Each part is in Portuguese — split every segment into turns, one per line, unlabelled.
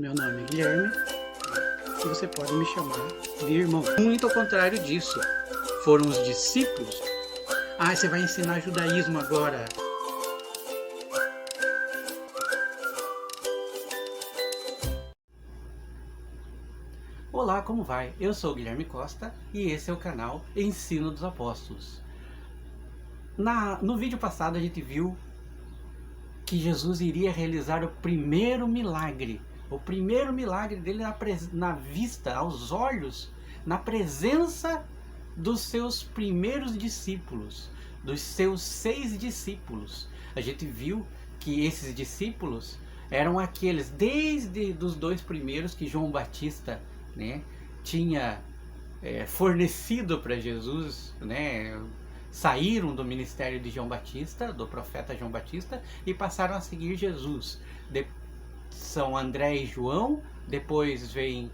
Meu nome é Guilherme e você pode me chamar de irmão. Muito ao contrário disso, foram os discípulos. Ah, você vai ensinar judaísmo agora. Olá, como vai? Eu sou o Guilherme Costa e esse é o canal Ensino dos Apóstolos. No vídeo passado a gente viu que Jesus iria realizar o primeiro milagre dele na vista, aos olhos, na presença dos seus primeiros discípulos, dos seus 6 discípulos. A gente viu que esses discípulos eram aqueles, desde dos 2 primeiros que João Batista, né, tinha fornecido para Jesus, né, saíram do ministério de João Batista, do profeta João Batista, e passaram a seguir Jesus. São André e João, depois vem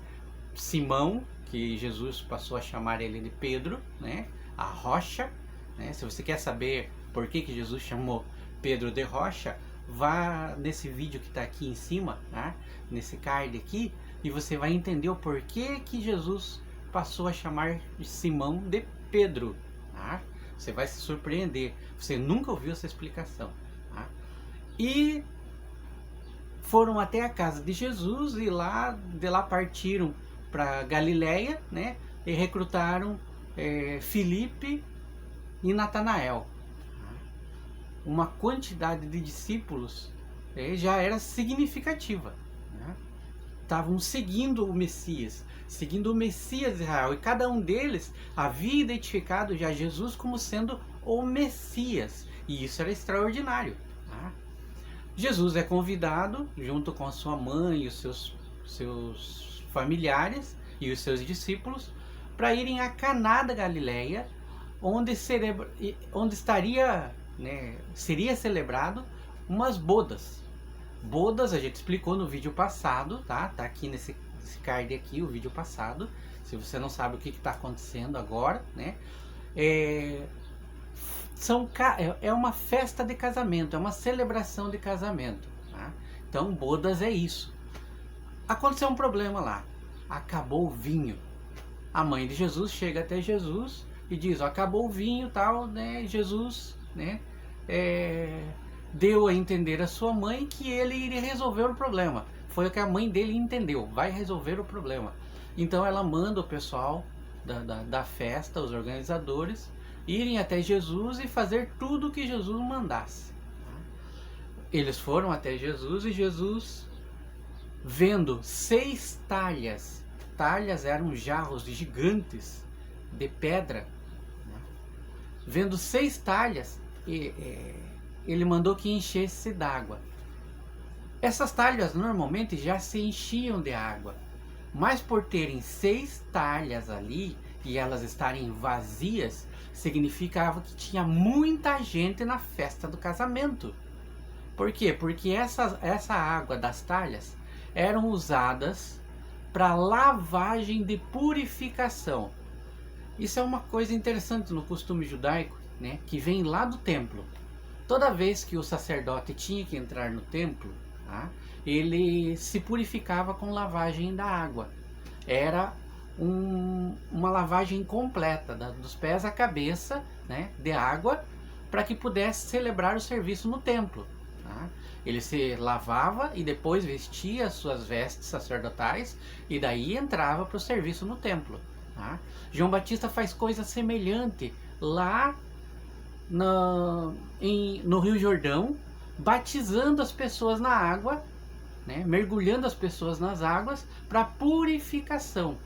Simão, que Jesus passou a chamar ele de Pedro, né, a rocha, né? Se você quer saber por que Jesus chamou Pedro de rocha, vá nesse vídeo que está aqui em cima, né, nesse card aqui, e você vai entender o porquê que Jesus passou a chamar Simão de Pedro. Tá? Você vai se surpreender. Você nunca ouviu essa explicação. Tá? E foram até a casa de Jesus e de lá partiram para Galiléia, né? E recrutaram Filipe e Natanael. Uma quantidade de discípulos já era significativa. Né? Estavam seguindo o Messias de Israel, e cada um deles havia identificado já Jesus como sendo o Messias, e isso era extraordinário. Tá? Jesus é convidado, junto com a sua mãe e os seus familiares e os seus discípulos, para irem a Caná da Galileia, onde estaria, né, seria celebrado umas bodas. Bodas, a gente explicou no vídeo passado, tá? Tá aqui nesse card aqui, o vídeo passado. Se você não sabe o que está acontecendo agora, né? É uma festa de casamento, é uma celebração de casamento. Tá? Então, bodas é isso. Aconteceu um problema lá. Acabou o vinho. A mãe de Jesus chega até Jesus e diz: ó, acabou o vinho, tal, né? Jesus, né? Deu a entender a sua mãe que ele iria resolver o problema. Foi o que a mãe dele entendeu, vai resolver o problema. Então ela manda o pessoal da festa, os organizadores, irem até Jesus e fazer tudo o que Jesus mandasse. Eles foram até Jesus e Jesus, vendo 6 talhas, eram jarros gigantes de pedra, vendo 6 talhas, ele mandou que enchesse d'água. Essas talhas normalmente já se enchiam de água, mas por terem 6 talhas ali e elas estarem vazias, significava que tinha muita gente na festa do casamento. Por quê? Porque essa água das talhas eram usadas para lavagem de purificação. Isso é uma coisa interessante no costume judaico, né, que vem lá do templo. Toda vez que o sacerdote tinha que entrar no templo, tá, ele se purificava com lavagem da água. Era uma lavagem completa, dos pés à cabeça, né, de água, para que pudesse celebrar o serviço no templo. Tá? Ele se lavava e depois vestia as suas vestes sacerdotais e daí entrava para o serviço no templo. Tá? João Batista faz coisa semelhante lá no Rio Jordão, batizando as pessoas na água, né, mergulhando as pessoas nas águas para purificação.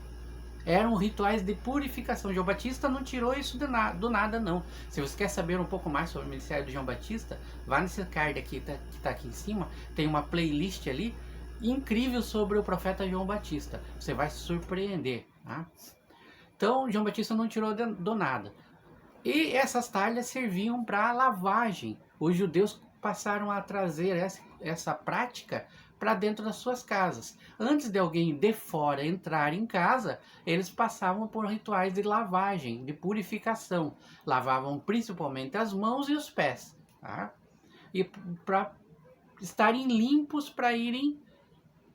Eram rituais de purificação. João Batista não tirou isso do nada, não. Se você quer saber um pouco mais sobre o ministério de João Batista, vá nesse card aqui que está aqui em cima, tem uma playlist ali incrível sobre o profeta João Batista. Você vai se surpreender. Tá? Então, João Batista não tirou do nada. E essas talhas serviam para lavagem. Os judeus passaram a trazer essa prática para dentro das suas casas. Antes de alguém de fora entrar em casa, eles passavam por rituais de lavagem, de purificação. Lavavam principalmente as mãos e os pés. Tá? E para estarem limpos para irem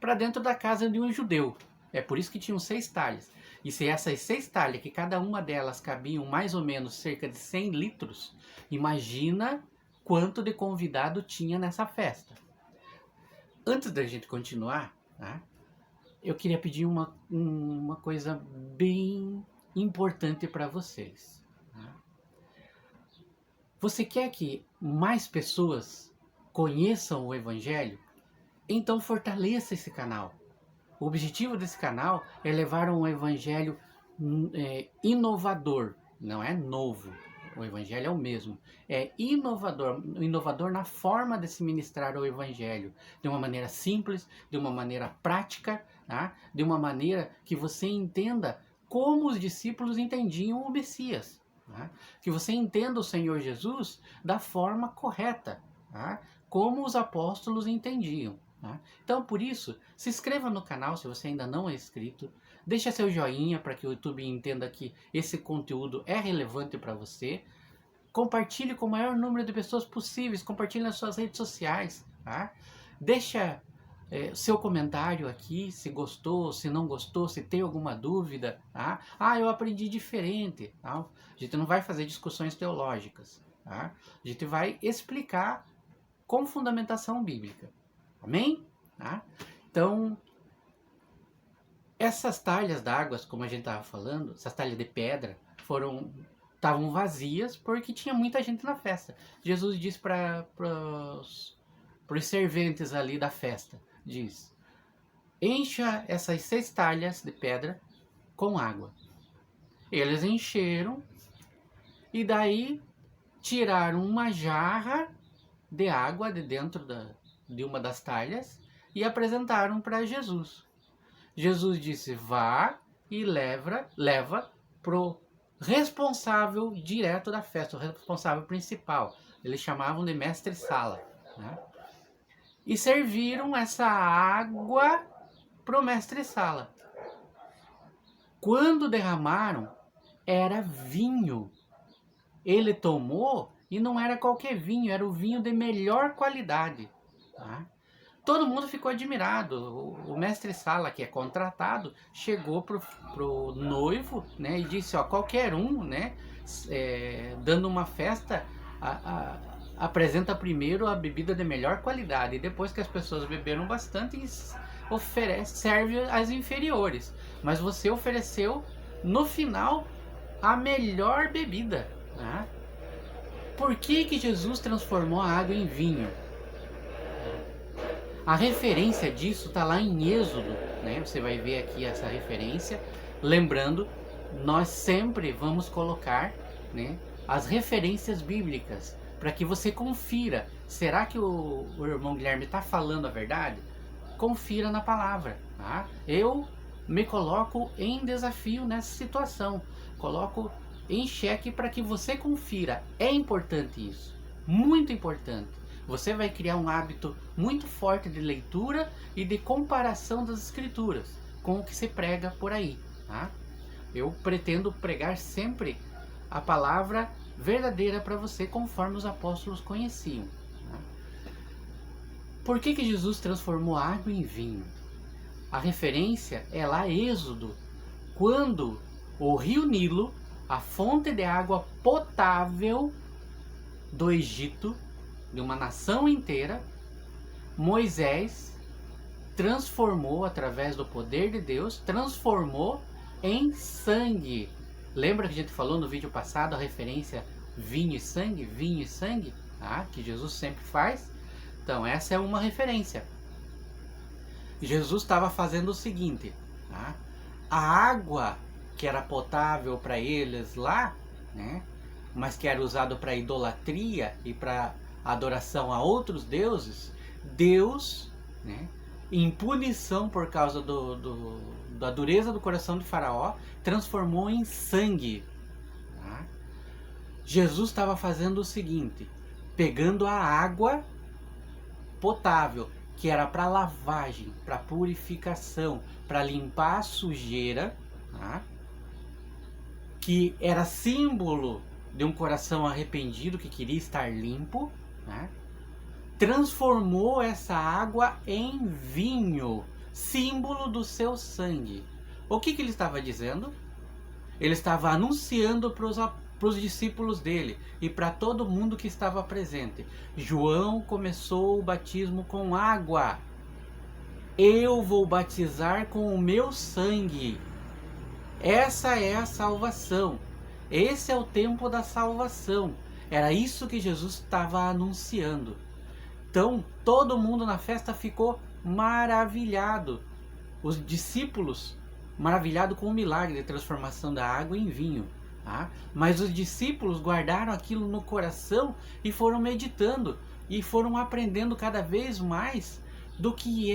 para dentro da casa de um judeu. É por isso que tinham 6 talhas. E se essas 6 talhas, que cada uma delas cabiam mais ou menos cerca de 100 litros, imagina quanto de convidado tinha nessa festa. Antes da gente continuar, tá? Eu queria pedir uma coisa bem importante para vocês. Tá? Você quer que mais pessoas conheçam o Evangelho? Então fortaleça esse canal. O objetivo desse canal é levar um Evangelho inovador, não é novo. O Evangelho é o mesmo. É inovador na forma de se ministrar o Evangelho. De uma maneira simples, de uma maneira prática, tá? De uma maneira que você entenda como os discípulos entendiam o Messias. Tá? Que você entenda o Senhor Jesus da forma correta, tá? Como os apóstolos entendiam. Tá? Então, por isso, se inscreva no canal se você ainda não é inscrito. Deixa seu joinha para que o YouTube entenda que esse conteúdo é relevante para você. Compartilhe com o maior número de pessoas possíveis. Compartilhe nas suas redes sociais. Tá? Deixa seu comentário aqui, se gostou, se não gostou, se tem alguma dúvida. Tá? Ah, eu aprendi diferente. Tá? A gente não vai fazer discussões teológicas. Tá? A gente vai explicar com fundamentação bíblica. Amém? Tá? Então, essas talhas d'água, como a gente estava falando, essas talhas de pedra, estavam vazias porque tinha muita gente na festa. Jesus disse para os serventes ali da festa, diz, encha essas 6 talhas de pedra com água. Eles encheram e daí tiraram uma jarra de água de dentro de uma das talhas e apresentaram para Jesus. Jesus disse, vá e leva pro responsável direto da festa, o responsável principal. Eles chamavam de mestre-sala. Né? E serviram essa água pro mestre-sala. Quando derramaram, era vinho. Ele tomou e não era qualquer vinho, era o vinho de melhor qualidade. Tá? Todo mundo ficou admirado. O mestre-sala, que é contratado, chegou pro noivo, né, e disse, ó, qualquer um, né, dando uma festa, apresenta primeiro a bebida de melhor qualidade, e depois que as pessoas beberam bastante, serve as inferiores. Mas você ofereceu, no final, a melhor bebida. Né? Por que Jesus transformou a água em vinho? A referência disso está lá em Êxodo, né? Você vai ver aqui essa referência. Lembrando, nós sempre vamos colocar, né, as referências bíblicas para que você confira. Será que o irmão Guilherme está falando a verdade? Confira na palavra. Tá? Eu me coloco em desafio nessa situação. Coloco em xeque para que você confira. É importante isso. Muito importante. Você vai criar um hábito muito forte de leitura e de comparação das escrituras com o que se prega por aí. Tá? Eu pretendo pregar sempre a palavra verdadeira para você, conforme os apóstolos conheciam. Tá? Por que Jesus transformou água em vinho? A referência é lá Êxodo, quando o rio Nilo, a fonte de água potável do Egito, de uma nação inteira, Moisés transformou, através do poder de Deus, transformou em sangue. Lembra que a gente falou no vídeo passado a referência vinho e sangue, tá? Que Jesus sempre faz? Então essa é uma referência. Jesus estava fazendo o seguinte, tá? A água que era potável para eles lá, né? Mas que era usado para idolatria e para adoração a outros deuses, Deus, né, em punição por causa da dureza do coração de Faraó, transformou em sangue. Tá? Jesus estava fazendo o seguinte, pegando a água potável, que era para lavagem, para purificação, para limpar a sujeira, tá? Que era símbolo de um coração arrependido que queria estar limpo, né? Transformou essa água em vinho, símbolo do seu sangue. O que ele estava dizendo? Ele estava anunciando para os discípulos dele e para todo mundo que estava presente. João começou o batismo com água. Eu vou batizar com o meu sangue. Essa é a salvação. Esse é o tempo da salvação. Era isso que Jesus estava anunciando. Então, todo mundo na festa ficou maravilhado. Os discípulos, maravilhados com o milagre de transformação da água em vinho. Tá? Mas os discípulos guardaram aquilo no coração e foram meditando. E foram aprendendo cada vez mais do que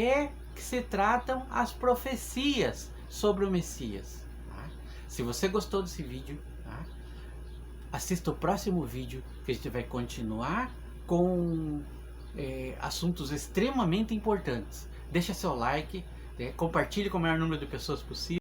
se tratam as profecias sobre o Messias. Tá? Se você gostou desse vídeo, tá? Assista o próximo vídeo, que a gente vai continuar com assuntos extremamente importantes. Deixa seu like, compartilhe com o maior número de pessoas possível.